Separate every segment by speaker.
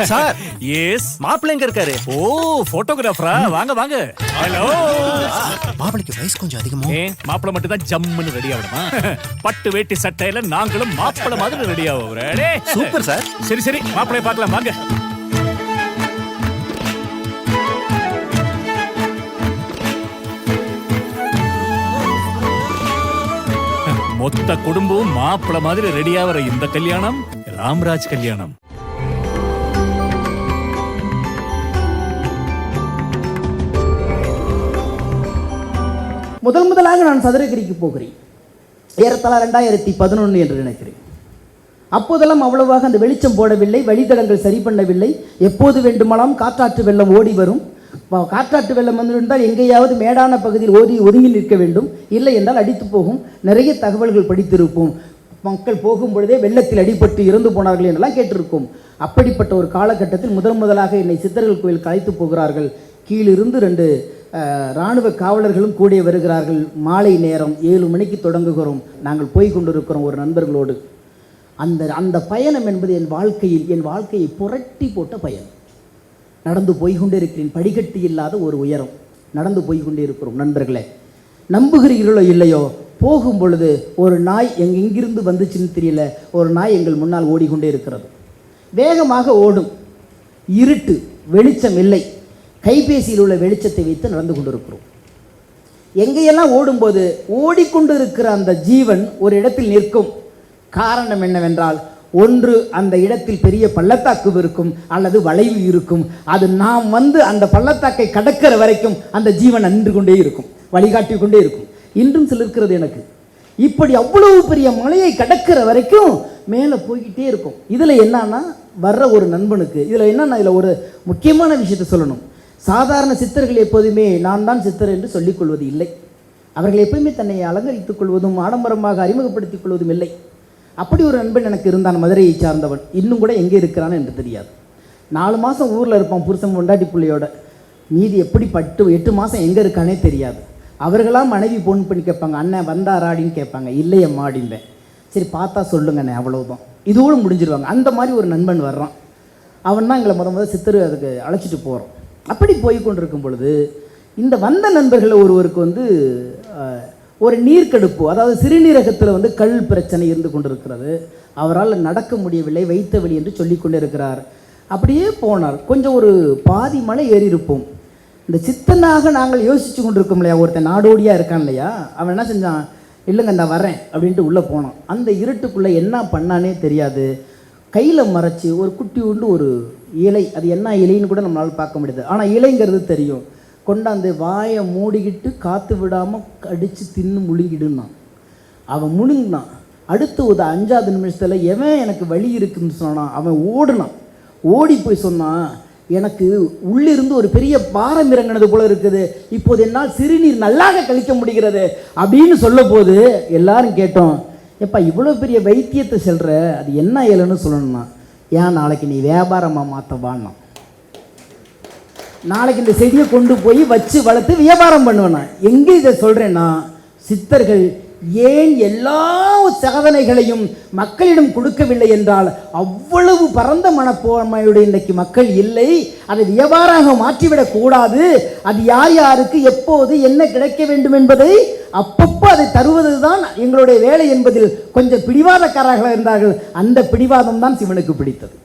Speaker 1: Sir,
Speaker 2: S.
Speaker 1: மாப்பிள்ளை எங்க இருக்காரு?
Speaker 2: ஓ, போட்டோகிராஃபரா? வாங்க வாங்க. ஹலோ.
Speaker 1: மாப்பிள்ளைக்கு வயசு கொஞ்சம் அதிகமா.
Speaker 2: மாப்பிள்ளை மட்டும் தான் ஜம்முன்னு ரெடி ஆகணுமா? பட்டு வேட்டி சட்டையில நாங்களும் மாப்பிள்ளை மாதிரி ரெடி ஆகுறோம்.
Speaker 1: Super sir.
Speaker 2: சரி சரி, மாப்பிள்ளைய பார்க்கலாம் வாங்க. மொத்த குடும்பம் மாப்பிள்ளை மாதிரி ரெடியாகிற இந்த கல்யாணம் ராம்ராஜ் கல்யாணம்.
Speaker 3: முதலாக நான் சதுரகிரிக்கு போகிறேன். ஏறத்தாழ 2011 என்று நினைக்கிறேன். அப்போதெல்லாம் அவ்வளவாக அந்த வெளிச்சம் போடவில்லை, வழித்தடங்கள் சரி பண்ணவில்லை. எப்போது வேண்டுமானாலும் காற்றாற்று வெள்ளம் ஓடி வரும். காற்றாற்று வெள்ளம் வந்திருந்தால் எங்கேயாவது மேடான பகுதியில் ஒதுங்கி நிற்க வேண்டும், இல்லை என்றால் அடித்து போகும். நிறைய தகவல்கள் படித்திருப்போம். மக்கள் போகும் பொழுதே வெள்ளத்தில் அடிபட்டு இறந்து போனார்கள் என்றெல்லாம் கேட்டிருக்கும். அப்படிப்பட்ட ஒரு காலகட்டத்தில் முதலாக என்னை சித்தர்கள் கோயிலுக்கு அழைத்து போகிறார்கள். கீழிருந்து 2 இராணுவ காவலர்களும் கூட வருகிறார்கள். மாலை நேரம் 7 மணிக்கு தொடங்குகிறோம். நாங்கள் போய் கொண்டிருக்கிறோம் ஒரு நண்பர்களோடு. அந்த பயணம் என்பது என் வாழ்க்கையை புரட்டி போட்ட பயணம். நடந்து போய்கொண்டே இருக்கிறேன். படிக்கட்டு இல்லாத ஒரு உயரம். நடந்து போய்கொண்டே இருக்கிறோம் நண்பர்களே. நம்புகிறீர்களோ இல்லையோ, போகும் பொழுது ஒரு நாய் எங்கிருந்து வந்துச்சுன்னு தெரியல, ஒரு நாய் எங்கள் முன்னால் ஓடிக்கொண்டே இருக்கிறது. வேகமாக ஓடும். இருட்டு, வெளிச்சம் இல்லை. கைபேசியில் உள்ள வெளிச்சத்தை வைத்து நடந்து கொண்டிருக்கிறோம். எங்கேயெல்லாம் ஓடும்போது ஓடிக்கொண்டு இருக்கிற அந்த ஜீவன் ஒரு இடத்தில் நிற்கும். காரணம் என்னவென்றால், ஒன்று அந்த இடத்தில் பெரிய பள்ளத்தாக்கு இருக்கும், அல்லது வளைவு இருக்கும். அது நாம் அந்த பள்ளத்தாக்கை கடக்கிற வரைக்கும் அந்த ஜீவன் நின்று கொண்டே இருக்கும், வழிகாட்டி கொண்டே இருக்கும். இன்றும் சில இருக்கிறது எனக்கு. இப்படி அவ்வளவு பெரிய மலையை கடக்கிற வரைக்கும் மேலே போய்கிட்டே இருக்கும். இதில் என்னன்னா, வர்ற ஒரு நண்பனுக்கு இதில் என்னன்னா, இதில் ஒரு முக்கியமான விஷயத்தை சொல்லணும். சாதாரண சித்தர்கள் எப்போதுமே நான் தான் சித்தர் என்று சொல்லிக்கொள்வது இல்லை. அவர்கள் எப்பயுமே தன்னை அலங்கரித்துக் கொள்வதும் ஆடம்பரமாக அறிமுகப்படுத்திக் கொள்வதும் இல்லை. அப்படி ஒரு நண்பன் எனக்கு இருந்தான், மதுரையை சார்ந்தவன். இன்னும் கூட எங்கே இருக்கிறான்னு என்று தெரியாது. 4 மாதம் ஊரில் இருப்பான் புருஷன் பொண்டாட்டி பிள்ளையோட. மீதி எப்படி 8 மாதம் எங்கே இருக்கானே தெரியாது. அவர்களாம் மனைவி ஃபோன் பண்ணி கேட்பாங்க, அண்ணன் வந்தாராடின்னு கேட்பாங்க. இல்லையம்மா அப்படின்பேன். சரி பார்த்தா சொல்லுங்கண்ணே, அவ்வளவுதான், இதோடு முடிஞ்சிருவாங்க. அந்த மாதிரி ஒரு நண்பன் வர்றான். அவன் தான் எங்களை முதல் சித்தர் அதுக்கு அழைச்சிட்டு போகிறோம். அப்படி போய் கொண்டிருக்கும் பொழுது இந்த வந்த நண்பர்கள் ஒருவருக்கு ஒரு நீர்க்கடுப்பு, அதாவது சிறுநீரகத்தில் கல் பிரச்சனை இருந்து கொண்டிருக்கிறது. அவரால் நடக்க முடியவில்லை, வைத்த வழி என்று சொல்லி கொண்டு இருக்கிறார். அப்படியே போனார். கொஞ்சம் ஒரு பாதி மலை ஏறி இருப்போம். இந்த சித்தனாக நாங்கள் யோசித்து கொண்டிருக்கோம் இல்லையா, ஒருத்தன் நாடோடியாக இருக்கான் இல்லையா, அவன் என்ன செஞ்சான், இல்லைங்க நான் வரேன் அப்படின்ட்டு உள்ளே போனான். அந்த இருட்டுக்குள்ளே என்ன பண்ணானே தெரியாது. கையில் மறைச்சி ஒரு குட்டி உண்டு ஒரு இலை, அது என்ன இலைன்னு கூட நம்மளால் பார்க்க முடியாது, ஆனால் இலைங்கிறது தெரியும். கொண்டாந்து வாயை மூடிக்கிட்டு காற்று விடாமல் கடித்து தின்னு முழுங்கிடுனான். அவன் முழுங்கினான். அடுத்து ஒரு 5வது நிமிஷத்தில் எவன் எனக்கு வழி இருக்குன்னு சொன்னான். அவன் ஓடினான். ஓடி போய் சொன்னான், எனக்கு உள்ளிருந்து ஒரு பெரிய பாரம் இறங்கினது போல இருக்குது, இப்போது என்னால் சிறுநீர் நல்லாக கழிக்க முடிகிறது அப்படின்னு சொல்ல போது எல்லாரும் கேட்டோம், எப்பா இவ்வளோ பெரிய வைத்தியத்தை சொல்கிற, அது என்ன இலைன்னு சொல்லணும்னா, ஏன் நாளைக்கு நீ வியாபாரமாக மாற்றவான்னா, நாளைக்கு இந்த செடியை கொண்டு போய் வச்சு வளர்த்து வியாபாரம் பண்ணுவேண்ணா. எங்கே இதை சொல்கிறேன்னா, சித்தர்கள் ஏன் எல்லா சாதனைகளையும் மக்களிடம் கொடுக்கவில்லை என்றால், அவ்வளவு பரந்த மனப்பான்மையுடைய இன்றைக்கு மக்கள் இல்லை. அதை வியாபாரமாக மாற்றிவிடக்கூடாது. அது யார் யாருக்கு எப்போது என்ன கிடைக்க வேண்டும் என்பதை அப்பப்போ அதை தருவது தான் எங்களுடைய வேலை என்பதில் கொஞ்சம் பிடிவாதக்காரர்களாக இருந்தார்கள். அந்த பிடிவாதம் தான் சிவனுக்கு பிடித்தது.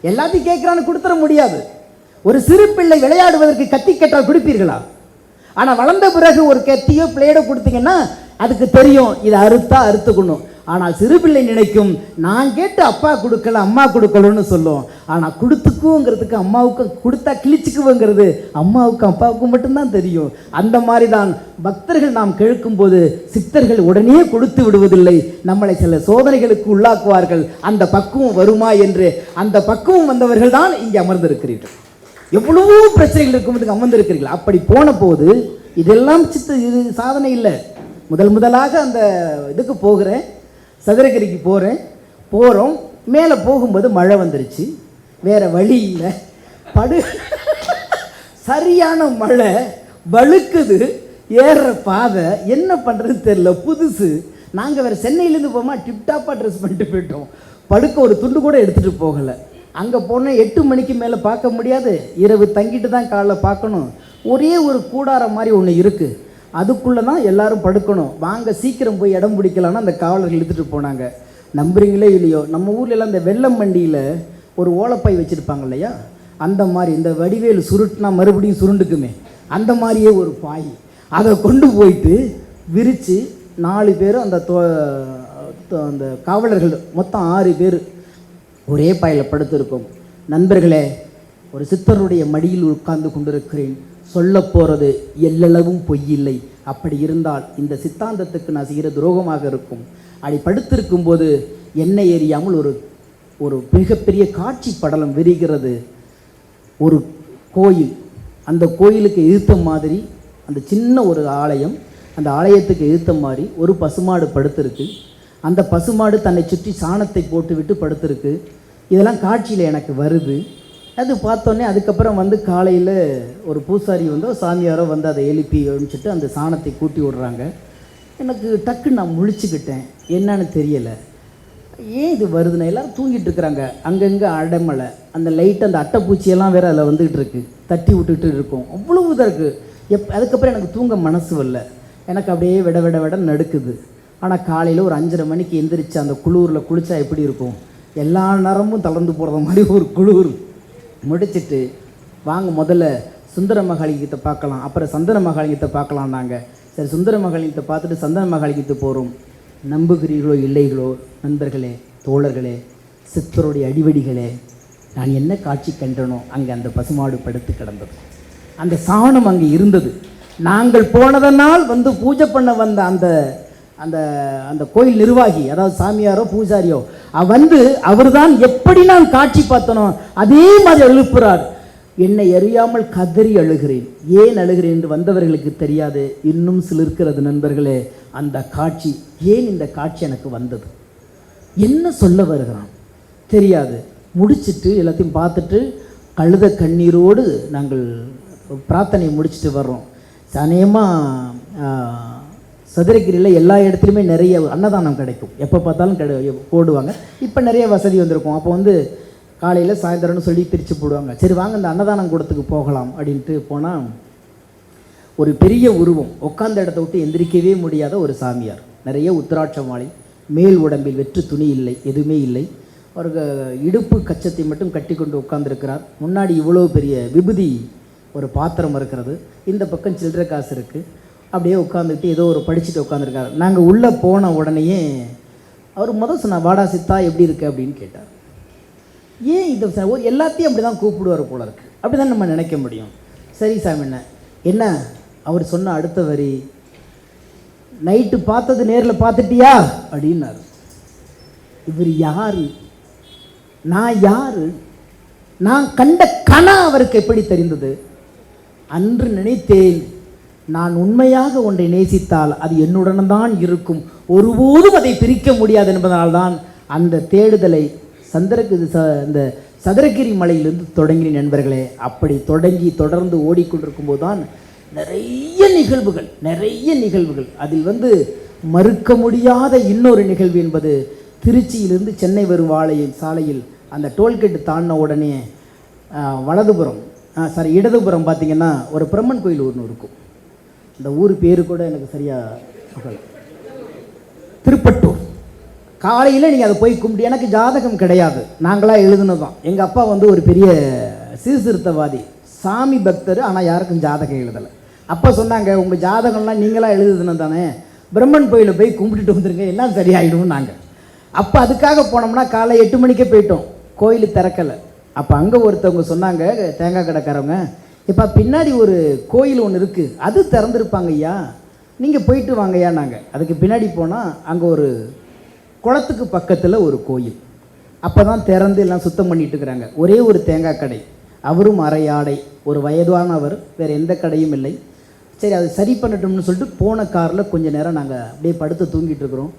Speaker 3: எல்லாத்தையும் கேட்குறான்னு கொடுத்துட முடியாது. ஒரு சிறு பிள்ளை விளையாடுவதற்கு கத்தி கேட்டால் கொடுப்பீர்களா? ஆனால் வளர்ந்த பிறகு ஒரு கத்தியோ பிளேடோ கொடுத்தீங்கன்னா அதுக்கு தெரியும் இதை அறுத்துக்கணும். ஆனால் சிறு பிள்ளை நினைக்கும், நான் கேட்டு அப்பா கொடுக்கல அம்மா கொடுக்கலன்னு சொல்லும். ஆனால் கொடுத்துக்குவோங்கிறதுக்கு அம்மாவுக்கும் கொடுத்தா கிழிச்சுக்குவோங்கிறது அம்மாவுக்கும் அப்பாவுக்கும் மட்டும்தான் தெரியும். அந்த மாதிரி தான் பக்தர்கள் நாம் கேட்கும் போது சித்தர்கள் உடனே கொடுத்து விடுவதில்லை, நம்மளை சில சோதனைகளுக்கு உள்ளாக்குவார்கள். அந்த பக்குவம் வருமா என்று அந்த பக்குவம் வந்தவர்கள் தான் இங்கே அமர்ந்திருக்கிறீர்கள். எவ்வளவோ பிரச்சனைகள் இருக்கும் அமர்ந்திருக்கிறீர்கள். அப்படி போன போது இதெல்லாம் இது சாதனை இல்லை. முதலாக அந்த இதுக்கு போகிறேன், சதுரகிரிக்கு போகிறோம். மேலே போகும்போது மழை வந்துருச்சு, வேறு வழி இல்லை. சரியான மழை வழுக்குது. ஏறுற பாதை என்ன பண்ணுறது தெரியல, புதுசு. நாங்கள் வேறு சென்னையிலேருந்து போமா டிப்டாப்பாக ட்ரெஸ் பண்ணிட்டு போயிட்டோம். படுக்க ஒரு துண்டு கூட எடுத்துகிட்டு போகலை. அங்கே போனால் 8 மணிக்கு மேலே பார்க்க முடியாது, இரவு தங்கிட்டு தான் காலைல பார்க்கணும். ஒரே ஒரு கூடாரம் மாதிரி ஒன்று இருக்குது, அதுக்குள்ளே தான் எல்லாரும் படுக்கணும். வாங்க சீக்கிரம் போய் இடம் பிடிக்கலான்னு அந்த காவலர்கள் இழுத்துட்டு போனாங்க. நம்புறீங்களே இல்லையோ, நம்ம ஊர்லெலாம் இந்த வெள்ளம் வண்டியில் ஒரு ஓலப்பை வச்சுருப்பாங்க இல்லையா, அந்த மாதிரி இந்த வடிவேல் சுருட்டுனா மறுபடியும் சுருண்டுக்குமே, அந்த மாதிரியே ஒரு பாய் அதை கொண்டு போயிட்டு விரித்து 4 பேர் அந்த காவலர்கள் மொத்தம் 6 பேர் ஒரே பாயில் படுத்திருக்கும். நண்பர்களே, ஒரு சித்தருடைய மடியில் உட்கார்ந்து கொண்டிருக்கிறேன். சொல்ல போகிறது எல்லளவும் பொய்யில்லை. அப்படி இருந்தால் இந்த சித்தாந்தத்துக்கு நான் செய்கிற துரோகமாக இருக்கும். அப்படி படுத்திருக்கும் போது என்னை எறியாமல் ஒரு மிகப்பெரிய காட்சி படலம் விரிகிறது. ஒரு கோயில், அந்த கோயிலுக்கு எதிர்த்த மாதிரி அந்த சின்ன ஒரு ஆலயம், அந்த ஆலயத்துக்கு எதிர்த்த மாதிரி ஒரு பசுமாடு படுத்திருக்கு. அந்த பசுமாடு தன்னை சுற்றி சாணத்தை போட்டுவிட்டு படுத்திருக்கு. இதெல்லாம் காட்சியில் எனக்கு வருது. அது பார்த்தோன்னே அதுக்கப்புறம் வந்து காலையில் ஒரு பூசாரி வந்து சாமியாரோ வந்து அதை எழுப்பி எழுச்சிட்டு அந்த சாணத்தை கூட்டி விடுறாங்க. எனக்கு டக்கு நான் முழிச்சுக்கிட்டேன், என்னன்னு தெரியலை, ஏன் இது வருதுன்னு. எல்லோரும் தூங்கிட்டு இருக்கிறாங்க, அங்கங்கே அடைமலை, அந்த லைட்டு அந்த அட்டைப்பூச்சியெல்லாம் வேறு அதில் வந்துக்கிட்டு இருக்குது, தட்டி விட்டுட்டு இருக்கும், அவ்வளவு இதாக இருக்குது. அதுக்கப்புறம் எனக்கு தூங்க மனசு வரல, எனக்கு அப்படியே விட விட விட நடுக்குது. ஆனால் காலையில் ஒரு 5:30 மணிக்கு எந்திரிச்சு அந்த குளூரில் குளித்தா எப்படி இருக்கும், எல்லா நேரமும் தளர்ந்து போகிறது மாதிரி ஒரு குளூர். முடிச்சுட்டு வாங்க முதல்ல சுந்தர மகாலிங்கத்தை பார்க்கலாம், அப்புறம் சந்தன மகாலிங்கத்தை பார்க்கலாம். நாங்கள் சரி சுந்தர மகாலிங்கத்தை பார்த்துட்டு சந்தன மகாலிங்கத்தை போகிறோம். நம்புகிறீர்களோ இல்லைகளோ நண்பர்களே, தோழர்களே, சித்தருடைய அடிவடிகளே, நான் என்ன காட்சி கண்டனோ அங்கே அந்த பசுமாடு படுத்து கிடந்தது, அந்த சாணம் அங்கே இருந்தது. நாங்கள் போனதனால் வந்து பூஜை பண்ண வந்த அந்த அந்த அந்த கோயில் நிர்வாகி, அதாவது சாமியாரோ பூஜாரியோ வந்து அவர் தான் எப்படி நான் காட்சி பார்த்தனோ அதே மாதிரி எழுப்புறார். என்னை அறியாமல் கதறி அழுகிறேன். ஏன் அழுகிறேன் என்று வந்தவர்களுக்கு தெரியாது, இன்னும் சிலிர்க்கிறது நண்பர்களே அந்த காட்சி. ஏன் இந்த காட்சி எனக்கு வந்தது, என்ன சொல்ல வருகிறான் தெரியாது. முடிச்சுட்டு எல்லாத்தையும் பார்த்துட்டு கழுத கண்ணீரோடு நாங்கள் பிரார்த்தனை முடிச்சுட்டு வர்றோம். சமயமாக சதுரகிரியில் எல்லா இடத்துலையுமே நிறைய அன்னதானம் கிடைக்கும், எப்போ பார்த்தாலும் போடுவாங்க. இப்போ நிறைய வசதி வந்திருக்கும். அப்போ வந்து காலையில் சாயந்தரம்னு சொல்லி பிரித்து போடுவாங்க. சரி வாங்க இந்த அன்னதானம் கூடத்துக்கு போகலாம் அப்படின்ட்டு போனால் ஒரு பெரிய உருவம், உட்கார்ந்த இடத்த விட்டு எந்திரிக்கவே முடியாத ஒரு சாமியார், நிறைய உத்திராட்ச மாலை, மேல் உடம்பில் வெற்று துணி இல்லை, எதுவுமே இல்லை. ஒரு இடுப்பு கச்சத்தை மட்டும் கட்டி கொண்டு உட்கார்ந்துருக்கிறார். முன்னாடி இவ்வளோ பெரிய விபூதி ஒரு பாத்திரம் இருக்கிறது, இந்த பக்கம் சில்லறை காசு இருக்குது. அப்படியே உட்காந்துக்கிட்டு ஏதோ ஒரு படிச்சுட்டு உட்காந்துருக்காரு. நாங்கள் உள்ளே போன உடனேயே அவர் முதல் சொன்னார், வாடா சித்தா எப்படி இருக்கு அப்படின்னு கேட்டார். ஏன் இது எல்லாத்தையும் அப்படி தான் கூப்பிடுவார் போல இருக்குது, அப்படி தான் நம்ம நினைக்க முடியும். சரி சாமி என்ன அவர் சொன்ன அடுத்த வரி, நைட்டு பார்த்தது நேரில் பார்த்துட்டியா அப்படின்னாரு. இவர் யாரு, நான் யாரு, நான் கண்ட கனா அவருக்கு எப்படி தெரிந்தது. அன்று நினைத்தேன், நான் உண்மையாக ஒன்றை நேசித்தால் அது என்னுடன் தான் இருக்கும், ஒருபோதும் அதை பிரிக்க முடியாது என்பதனால்தான் அந்த தேடுதலை இந்த சதுரகிரி மலையிலிருந்து தொடங்கின நண்பர்களே. அப்படி தொடர்ந்து ஓடிக்கொண்டிருக்கும் போது தான் நிறைய நிகழ்வுகள் அதில் வந்து மறுக்க முடியாத இன்னொரு நிகழ்வு என்பது, திருச்சியிலிருந்து சென்னை வரும் சாலையில் அந்த டோல்கேட்டு தாண்டின உடனே இடதுபுறம் பார்த்திங்கன்னா ஒரு பிரம்மன் கோயில் ஒன்று இருக்கும். இந்த ஊர் பேரு கூட எனக்கு சரியாக திருப்பட்டூர். காலையில் நீங்கள் அதை போய் கும்பிட்டு, எனக்கு ஜாதகம் கிடையாது, நாங்களாக எழுதுனதான். எங்கள் அப்பா வந்து ஒரு பெரிய சீர்திருத்தவாதி, சாமி பக்தர், ஆனால் யாருக்கும் ஜாதகம் எழுதலை. அப்போ சொன்னாங்க, உங்கள் ஜாதகம்லாம் நீங்களாக எழுதுனது தானே, பிரம்மன் கோயிலில் போய் கும்பிட்டுட்டு வந்துருங்க, எல்லாம் சரியாயிடும். நாங்கள் அப்போ அதுக்காக போனோம்னா காலை 8 மணிக்கே போயிட்டோம், கோயில் திறக்கலை. அப்போ அங்கே ஒருத்தவங்க சொன்னாங்க, தேங்காய் கடைக்காரவங்க, இப்போ பின்னாடி ஒரு கோயில் ஒன்று இருக்குது, அது திறந்துருப்பாங்க ஐயா, நீங்கள் போயிட்டு வாங்கய்யா. நாங்கள் அதுக்கு பின்னாடி போனால் அங்கே ஒரு குளத்துக்கு பக்கத்தில் ஒரு கோயில், அப்போ தான் திறந்து எல்லாம் சுத்தம் பண்ணிட்டு இருக்கிறாங்க. ஒரே ஒரு தேங்காய் கடை, அவரும் அரையாடை, ஒரு வயதானவர், வேறு எந்த கடையும் இல்லை. சரி அதை சரி பண்ணட்டும்னு சொல்லிட்டு போன காரில் கொஞ்சம் நேரம் நாங்கள் அப்படியே படுத்து தூங்கிட்டு இருக்கிறோம்.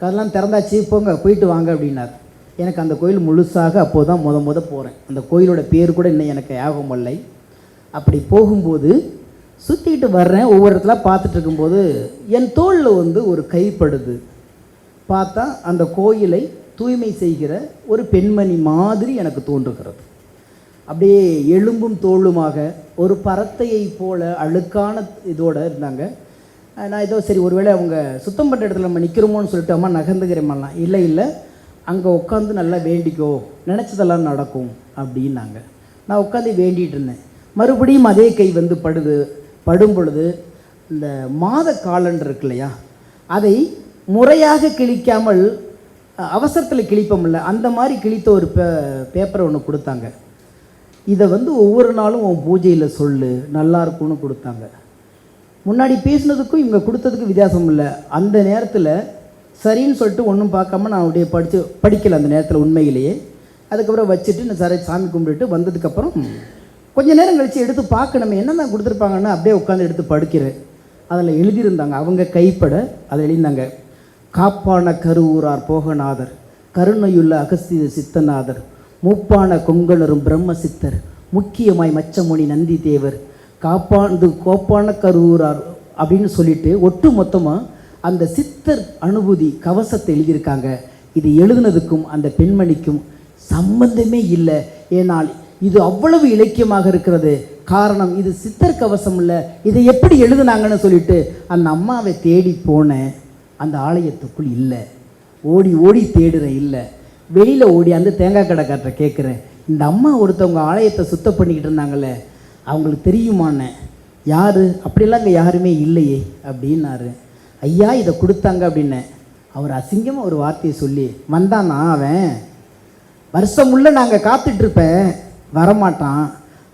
Speaker 3: காரெலாம் திறந்தாச்சு, போங்க போயிட்டு வாங்க அப்படின்னார். எனக்கு அந்த கோயில் முழுசாக அப்போது தான் முத போகிறேன். அந்த கோயிலோட பேர் கூட இன்னும் எனக்கு ஞாபகம் இல்லை. அப்படி போகும்போது சுற்றிக்கிட்டு வர்றேன், ஒவ்வொரு இடத்துல பார்த்துட்டு இருக்கும்போது என் தோளில் வந்து ஒரு கைப்படுது. பார்த்தா அந்த கோயிலை தூய்மை செய்கிற ஒரு பெண்மணி மாதிரி எனக்கு தோன்றுகிறது. அப்படியே எலும்பும் தோளுமாக ஒரு பறத்தையை போல அழுக்கான இதோடு இருந்தாங்க. நான் ஏதோ சரி ஒருவேளை அவங்க சுத்தம் பண்ணுற இடத்துல நம்ம நிற்கிறோமோன்னு சொல்லிட்டு அம்மா நகர்ந்துக்கிறேம்மாலாம். இல்லை இல்லை, அங்கே உட்காந்து நல்லா வேண்டிக்கோ, நினச்சதெல்லாம் நடக்கும் அப்படின்னாங்க. நான் உட்காந்து வேண்டிகிட்டு இருந்தேன். மறுபடியும் அதே கை வந்து படும் பொழுது இந்த மாத காலண்டர் இருக்கு இல்லையா, அதை முறையாக கிழிக்காமல் அவசரத்தில் கிழிப்போம்ல, அந்த மாதிரி கிழித்த ஒரு பேப்பரை ஒன்று கொடுத்தாங்க. இதை வந்து ஒவ்வொரு நாளும் உன் பூஜையில் சொல்லு, நல்லா இருக்கும்னு கொடுத்தாங்க. முன்னாடி பேசினதுக்கும் இவங்க கொடுத்ததுக்கும் வித்தியாசம் இல்லை. அந்த நேரத்தில் சரின்னு சொல்லிட்டு ஒன்றும் பார்க்காம நான் அப்படியே படிக்கலை அந்த நேரத்தில் உண்மையிலேயே. அதுக்கப்புறம் வச்சுட்டு நான் சரி சாமி கும்பிட்டுட்டு வந்ததுக்கப்புறம் கொஞ்சம் நேரம் கழித்து எடுத்து பார்க்கணுமே என்ன தான் கொடுத்துருப்பாங்கன்னு அப்படியே உட்காந்து எடுத்து படுக்கிறேன். அதில் எழுதியிருந்தாங்க, அவங்க கைப்பட அதில் எழுதியிருந்தாங்க, காப்பான கருவூரார் போகநாதர், கருணையுள்ள அகஸ்திய சித்தநாதர், மூப்பான கொங்கணரும் பிரம்ம சித்தர், முக்கியமாய் மச்சமுனி நந்தி தேவர், கோப்பான கருவூரார் அப்படின்னு சொல்லிட்டு ஒட்டு மொத்தமாக அந்த சித்தர் அனுபூதி கவசத்தை எழுதியிருக்காங்க. இது எழுதுனதுக்கும் அந்த பெண்மணிக்கும் சம்பந்தமே இல்லை. ஏனால் இது அவ்வளவு இலக்கியமாக இருக்கிறது. காரணம், இது சித்தர் கவசம் இல்லை, இதை எப்படி எழுதுனாங்கன்னு சொல்லிட்டு அந்த அம்மாவை தேடி போனேன். அந்த ஆலயத்துக்குள் இல்லை. ஓடி ஓடி தேடுறேன், இல்லை. வெளியில் ஓடி அந்த தேங்காய் கடைக்காரரை கேட்குறேன், இந்த அம்மா ஒருத்தவங்க ஆலயத்தை சுத்தம் பண்ணிக்கிட்டு இருந்தாங்களே, அவங்களுக்கு தெரியுமான்னு. யார்? அப்படிலாம் இங்கே யாருமே இல்லையே அப்படின்னாரு. ஐயா இதை கொடுத்தாங்க அப்படின்னேன். அவர் அசிங்கமாக ஒரு வார்த்தையை சொல்லி, வந்தானா அவன் வருஷம் உள்ள நாங்கள் காத்துட்ருப்பேன், வரமாட்டான்.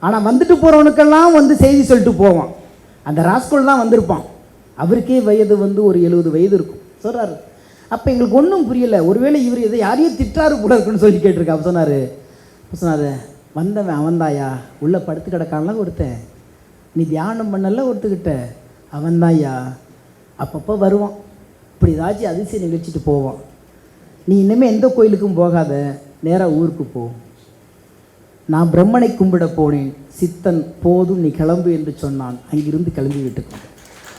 Speaker 3: ஆனால் வந்துட்டு போகிறவனுக்கெல்லாம் வந்து செய்தி சொல்லிட்டு போவான். அந்த ராஸ்கோல் தான் வந்திருப்பான். அவருக்கே வயது வந்து ஒரு 70 வயது இருக்கும் சொல்கிறாரு. அப்போ எங்களுக்கு ஒன்றும் புரியலை. ஒருவேளை இவர் எதை யாரையும் திட்டாரு கூட இருக்குன்னு சொல்லி கேட்டிருக்கா. அப்போ சொன்னார், வந்தவன் அவன்தாயா, உள்ளே படுத்து கிடக்கான்லாம் ஒருத்தன், நீ தியானம் பண்ணல ஒருத்துக்கிட்ட, அவன்தாயா, அப்பப்போ வருவான், இப்படி ஏதாச்சும் அதிசயம் நிகழ்ச்சிட்டு போவான். நீ இனிமேல் எந்த கோயிலுக்கும் போகாத, நேராக ஊருக்கு போ. நான் பிரம்மனை கும்பிட போனேன், சித்தன் போதும் நீ கிளம்பு என்று சொன்னான், அங்கிருந்து கிளம்பி விட்டுக்கோ.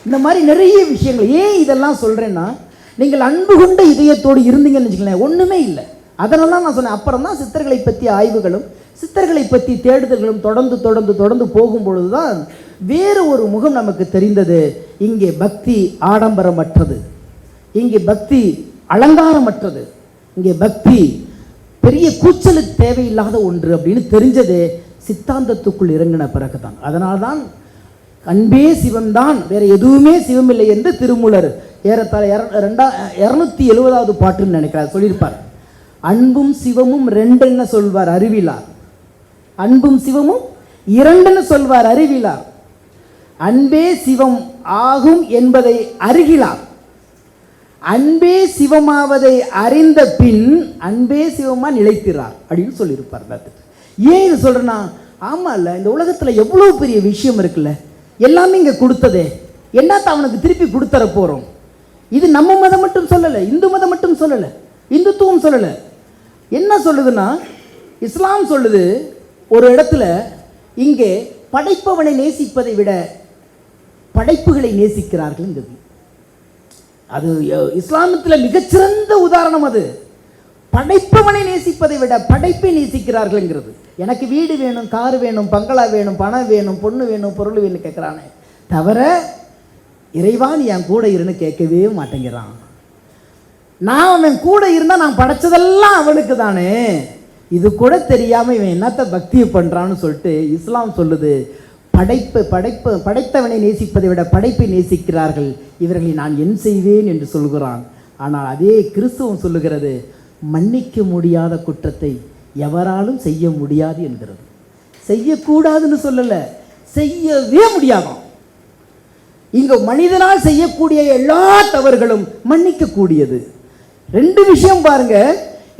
Speaker 3: இந்த மாதிரி நிறைய விஷயங்கள். ஏன் இதெல்லாம் சொல்கிறேன்னா, நீங்கள் அன்பு கொண்ட இதயத்தோடு இருந்தீங்கன்னு வச்சுக்கலேன், ஒன்றுமே இல்லை. அதனால தான் நான் சொன்னேன். அப்புறம் தான் சித்தர்களை பற்றி ஆய்வுகளும் சித்தர்களை பற்றி தேடுதல்களும் தொடர்ந்து போகும்பொழுது தான் வேறு ஒரு முகம் நமக்கு தெரிந்தது. இங்கே பக்தி ஆடம்பரமற்றது, இங்கே பக்தி அலங்காரமற்றது, இங்கே பக்தி பெரிய கூச்சலுக்கு தேவையில்லாத ஒன்று அப்படின்னு தெரிஞ்சது சித்தாந்தத்துக்குள் இறங்கின பிறகுதான். அதனால்தான் அன்பே சிவம்தான், வேற எதுவுமே சிவமில்லை என்று திருமூலர் ஏறத்தாழ 270வது பாட்டுன்னு நினைக்கிறார் சொல்லியிருப்பார். அன்பும் சிவமும் ரெண்டுன்னு சொல்வார் அறிவிலார், அன்பும் சிவமும் இரண்டுன்னு சொல்வார் அறிவிலார், அன்பே சிவம் ஆகும் என்பதை அறிகிலார், அன்பே சிவமாவதை அறிந்த பின் அன்பே சிவமா நிலைத்திறார் அப்படின்னு சொல்லியிருப்பார். ஏன் இது சொல்றேன்னா, ஆமா இல்ல, இந்த உலகத்துல எவ்வளவு பெரிய விஷயம் இருக்குல்ல, எல்லாமே இங்க கொடுத்ததே, என்னத்த அவனுக்கு திருப்பி கொடுத்தர போறோம். இது நம்ம மதம் மட்டும் சொல்லலை, இந்து மதம் மட்டும் சொல்லலை, இந்துத்துவம் சொல்லலை. என்ன சொல்லுதுன்னா, இஸ்லாம் சொல்லுது ஒரு இடத்துல, இங்கே படைப்பவனை நேசிப்பதை விட படைப்புகளை நேசிக்கிறார்கள். அது இஸ்லாமத்தில் மிகச்சிறந்த உதாரணம். அது படைப்பவனை நேசிப்பதை விட படைப்பை நேசிக்கிறார்கள்ங்கிறது. எனக்கு வீடு வேணும், கார் வேணும், பங்களா வேணும், பணம் வேணும், பொண்ணு வேணும், பொருள் வேணும் கேட்குறானே தவிர இறைவா நீ என் கூட இருன்னு கேட்கவே மாட்டேங்கிறான். நான் அவன் கூட இருந்தால் நான் படைச்சதெல்லாம் அவனுக்கு தானே, இது கூட தெரியாமல் இவன் என்னத்த பக்தியை பண்ணுறான்னு சொல்லிட்டு இஸ்லாம் சொல்லுது, படைத்தவனை நேசிப்பதை விட படைப்பை நேசிக்கிறார்கள், இவர்களை நான் என் செய்வேன் என்று சொல்கிறான். ஆனால் அதே கிறிஸ்துவம் சொல்லுகிறது, மன்னிக்க முடியாத குற்றத்தை எவராலும் செய்ய முடியாது என்கிறது. செய்யக்கூடாதுன்னு சொல்லலை, செய்யவே முடியாதாம். இங்க மனிதனால் செய்யக்கூடிய எல்லா தவறுகளும் மன்னிக்க கூடியது. ரெண்டு விஷயம் பாருங்க.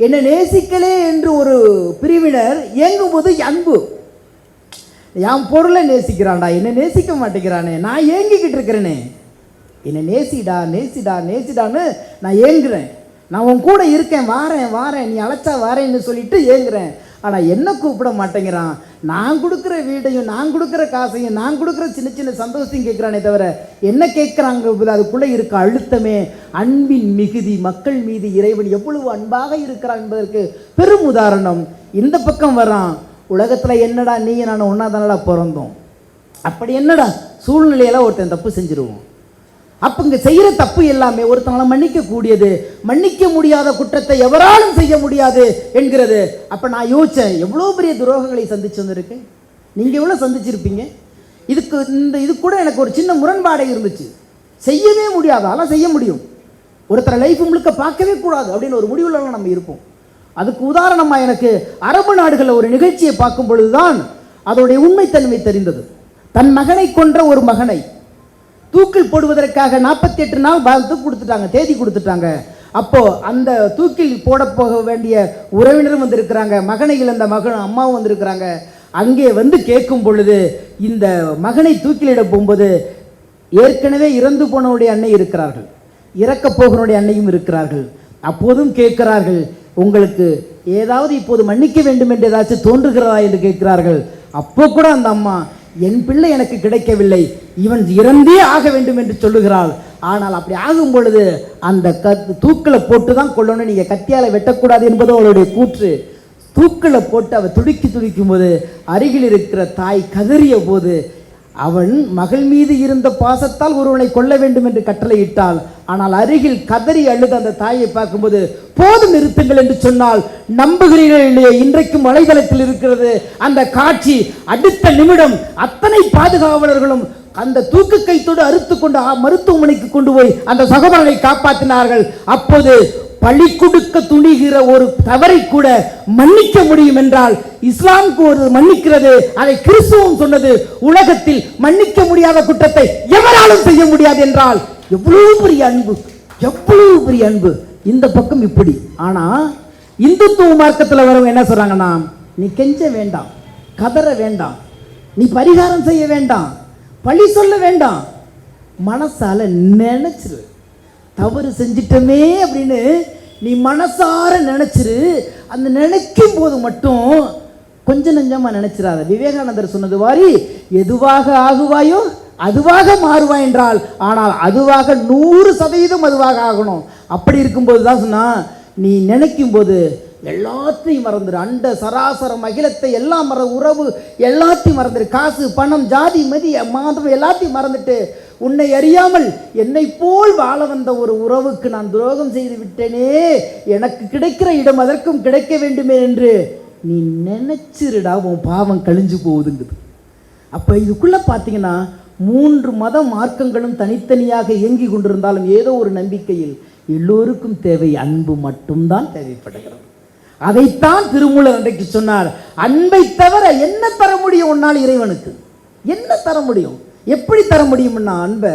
Speaker 3: என்னை நேசிக்கலே என்று ஒரு பிரிவினர் இயங்கும் போது அன்பு, என் பொருளை நேசிக்கிறான்டா, என்னை நேசிக்க மாட்டேங்கிறானே, நான் ஏங்கிக்கிட்டு இருக்கிறேனே, என்னை நேசிடா நேசிடா நேசிடான்னு நான் ஏங்குறேன், நான் உன் கூட இருக்கேன், வாரேன் வாரேன், நீ அழைச்சா வாரேன்னு சொல்லிட்டு ஏங்குறேன். ஆனால் என்ன கூப்பிட மாட்டேங்கிறான். நான் கொடுக்குற வீடையும் நான் கொடுக்குற காசையும் நான் கொடுக்குற சின்ன சின்ன சந்தோஷத்தையும் கேட்குறானே தவிர என்ன கேட்குறாங்க, அதுக்குள்ளே இருக்க அழுத்தமே அன்பின் மிகுதி. மக்கள் மீது இறைவன் எவ்வளவு அன்பாக இருக்கிறான் என்பதற்கு பெரும் உதாரணம். இந்த பக்கம் வரான், உலகத்தில் என்னடா நீ நான் ஒன்றா தானடா பிறந்தோம், அப்படி என்னடா சூழ்நிலையெல்லாம் ஒருத்தன் தப்பு செஞ்சிருவோம். அப்போ இங்கே செய்கிற தப்பு எல்லாமே ஒருத்தனால மன்னிக்க கூடியது, மன்னிக்க முடியாத குற்றத்தை எவராலும் செய்ய முடியாது என்கிறது. அப்போ நான் யோசித்தேன், எவ்வளோ பெரிய துரோகங்களை சந்திச்சு வந்திருக்கேன், நீங்கள் எவ்வளோ சந்திச்சிருப்பீங்க. இது கூட எனக்கு ஒரு சின்ன முரண்பாடே இருந்துச்சு. செய்யவே முடியாது, அதெல்லாம் செய்ய முடியும், ஒருத்தரை லைஃப் முழுக்க பார்க்கவே கூடாது அப்படின்னு ஒரு முடிவுலலாம் நம்ம இருப்போம். அதுக்கு உதாரணமாக எனக்கு அரபு நாடுகளில் ஒரு நிகழ்ச்சியை பார்க்கும் பொழுதுதான் அதோடைய உண்மைத்தன்மை தெரிந்தது. தன் மகனை கொன்ற ஒரு மகனை தூக்கில் போடுவதற்காக 48 நாள் கொடுத்துட்டாங்க, தேதி கொடுத்துட்டாங்க. அப்போ அந்த தூக்கில் போட போக வேண்டிய உறவினரும் வந்திருக்கிறாங்க, மகனை இழந்த மகன் அம்மாவும் வந்திருக்கிறாங்க. அங்கே வந்து கேட்கும் பொழுது இந்த மகனை தூக்கிலிட போகும்போது ஏற்கனவே இறந்து போனவுடைய அன்னை இருக்கிறார்கள், இறக்க போகிறனுடைய அன்னையும் இருக்கிறார்கள். அப்போதும் கேட்கிறார்கள், உங்களுக்கு ஏதாவது இப்போது மன்னிக்க வேண்டும் என்று ஏதாச்சும் தோன்றுகிறதா என்று கேட்கிறார்கள். அப்போ கூட அந்த அம்மா, என் பிள்ளை எனக்கு கிடைக்கவில்லை, இவன் இறந்தே ஆக வேண்டும் என்று சொல்லுகிறாள். ஆனால் அப்படி ஆகும் பொழுது அந்த தூக்கில் போட்டு தான் கொள்ளணும், நீங்கள் கத்தியால் வெட்டக்கூடாது என்பதோ அவளுடைய கூற்று. தூக்கில் போட்டு அவள் துடிக்கும் போது அருகில் இருக்கிற தாய் கதறிய போது அவன் மகள் மீது இருந்த பாசத்தால் ஒருவனை கொல்ல வேண்டும் என்று கட்டளையிட்டாள். ஆனால் அருகில் கதறி அழுத அந்த தாயை பார்க்கும்போது போதும் நிறுத்துங்கள் என்று சொன்னால் நம்புகிறீர்கள் இல்லையே, இன்றைக்கும் வலைதளத்தில் இருக்கிறது அந்த காட்சி. அடுத்த நிமிடம் அத்தனை பாதுகாவலர்களும் அந்த தூக்கு கைத்தோடு அறுத்து கொண்டு மருத்துவமனைக்கு கொண்டு போய் அந்த சகோதரனை காப்பாற்றினார்கள். அப்போது பழி கொடுக்க துணிகிற ஒரு தவறை கூட மன்னிக்க முடியும் என்றால் இஸ்லாமுக்கு ஒரு மன்னிக்கிறது. அதை கிறிஸ்துவம் சொன்னது, உலகத்தில் மன்னிக்க முடியாத குற்றத்தை எவராலும் செய்ய முடியாது என்றால் எவ்வளவு பெரிய அன்பு, எவ்வளவு பெரிய அன்பு. இந்த பக்கம் இப்படி. ஆனா இந்துத்துவ மார்க்கத்தில் வரவங்க என்ன சொல்றாங்கன்னா, நீ கெஞ்ச வேண்டாம், கதற வேண்டாம், நீ பரிகாரம் செய்ய வேண்டாம், பழி சொல்ல வேண்டாம், மனசால நினைச்சிரு, தவறு செஞ்சிட்டமே அப்படின்னு நீ மனசார நினைச்சிரு. அந்த நினைக்கும் போது மட்டும் கொஞ்சம் நெஞ்சமா நினைச்சிடாத. விவேகானந்தர் சொன்னது வாரி, எதுவாக ஆகுவாயோ அதுவாக மாறுவாய் என்றால், ஆனால் அதுவாக 100% அதுவாக ஆகணும். அப்படி இருக்கும்போது தான் சொன்னா, நீ நினைக்கும் போது எல்லாத்தையும் மறந்துடு, அண்ட சராசரம் அகிலத்தை எல்லாம் உறவு எல்லாத்தையும் மறந்துடு, காசு பணம் ஜாதி மதி மாதம் எல்லாத்தையும் மறந்துட்டு உன்னை அறியாமல் என்னை போல் வாழ வந்த ஒரு உறவுக்கு நான் துரோகம் செய்து விட்டேனே, எனக்கு கிடைக்கிற இடம் அதற்கும் கிடைக்க வேண்டுமே என்று நீ நினைச்சிருடா, உன் பாவம் கழிஞ்சு போகுதுங்குது. அப்போ இதுக்குள்ளே பார்த்தீங்கன்னா 3 மத மார்க்கங்களும் தனித்தனியாக இயங்கி கொண்டிருந்தாலும் ஏதோ ஒரு நம்பிக்கையில் எல்லோருக்கும் தேவை அன்பு மட்டும்தான் தேவைப்படுகிறது. அதைத்தான் திருமூலர் அன்றைக்கு சொன்னார், அன்பை தவிர என்ன தர முடியும் உன்னால் இறைவனுக்கு? என்ன தர முடியும்? எப்படி தர முடியும்னா, அன்பை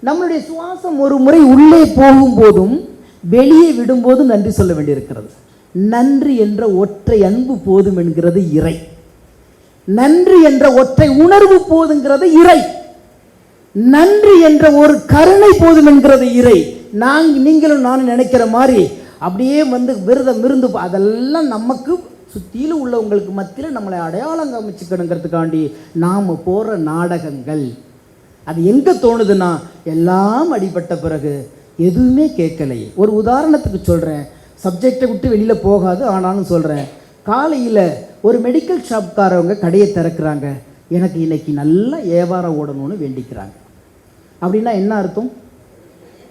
Speaker 3: நம்மளுடைய சுவாசம் ஒரு முறை உள்ளே போகும்போதும் வெளியே விடும்போதும் நன்றி சொல்ல வேண்டியிருக்கிறது. நன்றி என்ற ஒற்றை அன்பு போதும் என்கிறது இறை. நன்றி என்ற ஒற்றை உணர்வு போதுங்கிறது இறை. நன்றி என்ற ஒரு கருணை போதும் என்கிறது இறை. நீங்களும் நானும் நினைக்கிற மாதிரி அப்படியே வந்து விரதம் இருந்து அதெல்லாம் நமக்கு சுற்றிலும் உள்ளவங்களுக்கு மத்தியில் நம்மளை அடையாளம் காமிச்சுக்கணுங்கிறதுக்காண்டி நாம் போகிற நாடகங்கள். அது எங்கே தோணுதுன்னா, எல்லாம் அடிபட்ட பிறகு எதுவுமே கேட்கலையே. ஒரு உதாரணத்துக்கு சொல்கிறேன், சப்ஜெக்டை விட்டு வெளியில் போகாது, ஆனாலும் சொல்கிறேன். காலையில் ஒரு மெடிக்கல் ஷாப்காரவங்க கடையை திறக்கிறாங்க, எனக்கு இன்னைக்கு நல்லா வியாபாரம் ஓடணும்னு வேண்டிக்கிறாங்க. அப்படின்னா என்ன அர்த்தம்?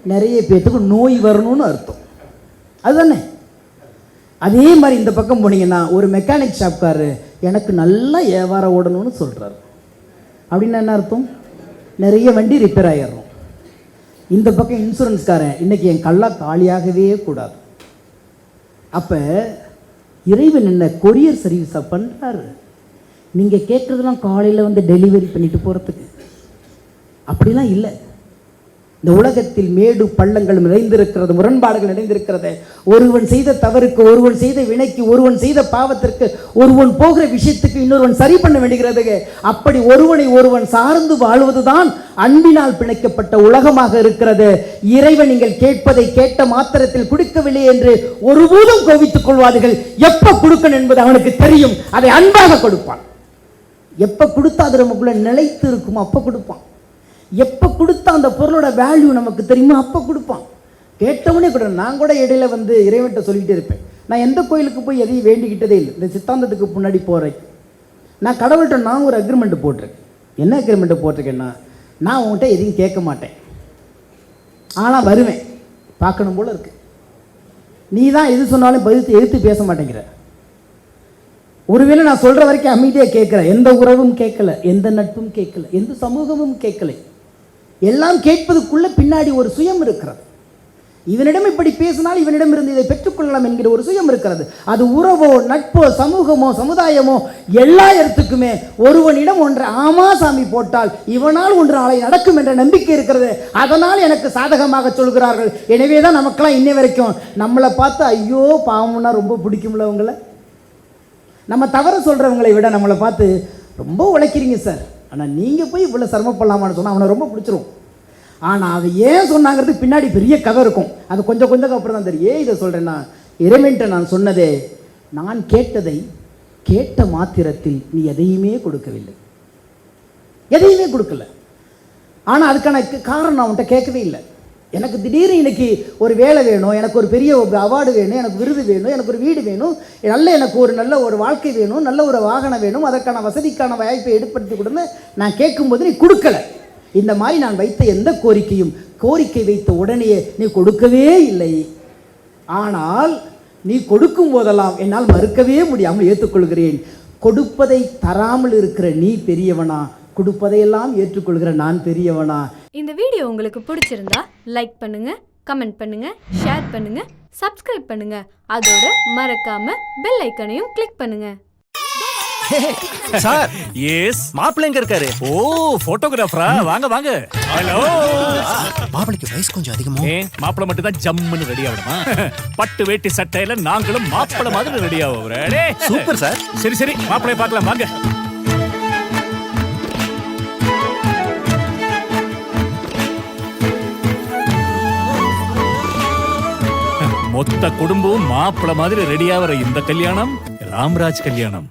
Speaker 3: நிறைய பேர்த்துக்கு நோய் வரணும்னு அர்த்தம், அதுதானே? அதே மாதிரி இந்த பக்கம் போனீங்கன்னா ஒரு மெக்கானிக் ஷாப்காரு எனக்கு நல்லா வியாபாரம் ஓடணும்னு சொல்கிறாரு. அப்படின்னா என்ன அர்த்தம்? நிறைய வண்டி ரிப்பேர் ஆகிடும். இந்த பக்கம் இன்சூரன்ஸ்காரன் இன்னைக்கு என் கல்லா காலியாகவே கூடாது. அப்போ இறைவன் என்ன கொரியர் சர்வீஸாக பண்ணுறாரு? நீங்கள் கேட்குறதுலாம் காலையில் வந்து டெலிவரி பண்ணிட்டு போகிறதுக்கு அப்படிலாம் இல்லை. இந்த உலகத்தில் மேடு பள்ளங்கள் நிறைந்திருக்கிறது, முரண்பாடுகள் நிறைந்திருக்கிறது. ஒருவன் செய்த தவறுக்கு, ஒருவன் செய்த வினைக்கு, ஒருவன் செய்த பாவத்திற்கு, ஒருவன் போகிற விஷயத்துக்கு இன்னொருவன் சரி பண்ண வேண்டுகிறது. அப்படி ஒருவனை ஒருவன் சார்ந்து வாழ்வதுதான் அன்பினால் பிணைக்கப்பட்ட உலகமாக இருக்கிறது. இறைவன் நீங்கள் கேட்பதை கேட்ட மாத்திரத்தில் கொடுக்கவில்லை என்று ஒருபோதும் கோபித்துக் கொள்வார்கள். எப்ப கொடுக்கணும் என்பது அவனுக்கு தெரியும். அதை அன்பாக கொடுப்பான். எப்ப கொடுத்தா அது நமக்குள்ள நிலைத்து இருக்குமோ அப்ப கொடுப்பான். எப்போ கொடுத்தா அந்த பொருளோட வேல்யூ நமக்கு தெரியுமோ அப்போ கொடுப்பான். கேட்டவனே கூட. நான் கூட இடையில இறைவன்கிட்ட சொல்லிகிட்டே இருப்பேன். நான் எந்த கோயிலுக்கு போய் எதையும் வேண்டிக்கிட்டதே இல்லை. இந்த சித்தாந்தத்துக்கு முன்னாடி போகிறேன். நான் கடவுள்கிட்ட நான் ஒரு அக்ரிமெண்ட் போட்டிருக்கேன். என்ன அக்ரிமெண்ட் போட்டிருக்கேன்னா, நான் உன்கிட்ட எதையும் கேட்க மாட்டேன், ஆனால் வருவேன், பார்க்கணும் போல இருக்கு. நீ தான் எது சொன்னாலும் எதிர்த்து பேச மாட்டேங்கிற. ஒருவேளை நான் சொல்கிற வரைக்கும் அமைதியாக கேட்குறேன். எந்த உறவும் கேட்கல, எந்த நட்பும் கேட்கல, எந்த சமூகமும் கேட்கலை. எல்லாம் கேட்பதுக்குள்ள பின்னாடி ஒரு சுயம் இருக்கிறது. இவனிடம் இப்படி பேசினால் இவனிடம் இருந்து இதை பெற்றுக்கொள்ளலாம் என்கிற ஒரு சுயம் இருக்கிறது. அது உறவோ நட்போ சமூகமோ சமுதாயமோ எல்லா இடத்துக்குமே ஒருவனிடம் ஒன்றை ஆமாசாமி போட்டால் இவனால் ஒன்று நாளை நடக்கும் என்ற நம்பிக்கை இருக்கிறது. அதனால் எனக்கு சாதகமாக சொல்கிறார்கள். எனவே தான் நமக்கெல்லாம் இன்னை வரைக்கும் நம்மளை பார்த்து ஐயோ பாவம்னா ரொம்ப பிடிக்கும்ல அவங்கள. நம்ம தவற சொல்கிறவங்களை விட நம்மளை பார்த்து ரொம்ப உழைக்கிறீங்க சார், ஆனால் நீங்கள் போய் இவ்வளோ சிரமப்படலாமான்னு சொன்னால் அவனை ரொம்ப பிடிச்சிரும். ஆனால் அது ஏன் சொன்னாங்கிறதுக்கு பின்னாடி பெரிய கதை இருக்கும். அது கொஞ்சம் கொஞ்சம் அப்புறம் தான் தெரியும். ஏன் இதை சொல்கிறேன்னா, இறைவன்ட்ட நான் சொன்னதே, நான் கேட்டதை கேட்ட மாத்திரத்தில் நீ எதையுமே கொடுக்கவில்லை, எதையுமே கொடுக்கல. ஆனால் அதுக்கான காரணம் நான் அவன்கிட்ட கேட்கவே இல்லை. எனக்கு திடீர்னு இன்னைக்கு ஒரு வேலை வேணும், எனக்கு ஒரு பெரிய அவார்டு வேணும், எனக்கு விருது வேணும், எனக்கு ஒரு வீடு வேணும், எனக்கு ஒரு நல்ல ஒரு வாழ்க்கை வேணும், நல்ல ஒரு வாகனம் வேணும், அதற்கான வசதிக்கான வாய்ப்பை ஏற்படுத்தி கொடுன்னு நான் கேட்கும்போது நீ கொடுக்கல. இந்த மாதிரி நான் வைத்த எந்த கோரிக்கையும் கோரிக்கை வைத்த உடனே நீ கொடுக்கவே இல்லை. ஆனால் நீ கொடுக்கும் போதெல்லாம் என்னால் மறுக்கவே முடியாமல் ஏற்றுக்கொள்கிறேன். கொடுப்பதை தராமல் இருக்கிற நீ பெரியவனா, கொடுப்பதையெல்லாம் ஏற்றுக்கொள்கிற நான் பெரியவனா?
Speaker 4: இந்த வீடியோ உங்களுக்கு பிடிச்சிருந்தா லைக் பண்ணுங்க, கமெண்ட் பண்ணுங்க, ஷேர் பண்ணுங்க, சப்ஸ்கிரைப் பண்ணுங்க. அதோட மறக்காம பெல் ஐகானையும் கிளிக் பண்ணுங்க.
Speaker 1: சார்,
Speaker 2: எஸ்,
Speaker 1: மாப்பிள்ளை எங்க இருக்காரு?
Speaker 2: ஓ போட்டோகிராஃபரா? வாங்க வாங்க. ஹலோ.
Speaker 1: மாப்பிளைக்கு வயசு கொஞ்சம் அதிகமோ?
Speaker 2: மாப்பிள்ளை மட்டும் தான் ஜம்முன்னு ரெடி ஆகணுமா? பட்டு வேட்டி சட்டையில நாங்களும் மாப்பிள்ளை மாதிரி ரெடி ஆகுறோம்.
Speaker 1: Super sir.
Speaker 2: சரி சரி, மாப்பிள்ளை பார்க்கலாம் வாங்க. மொத்த குடும்பம் மாப்பிள்ளை மாதிரி ரெடி ஆகிற இந்த கல்யாணம் ராம்ராஜ் கல்யாணம்.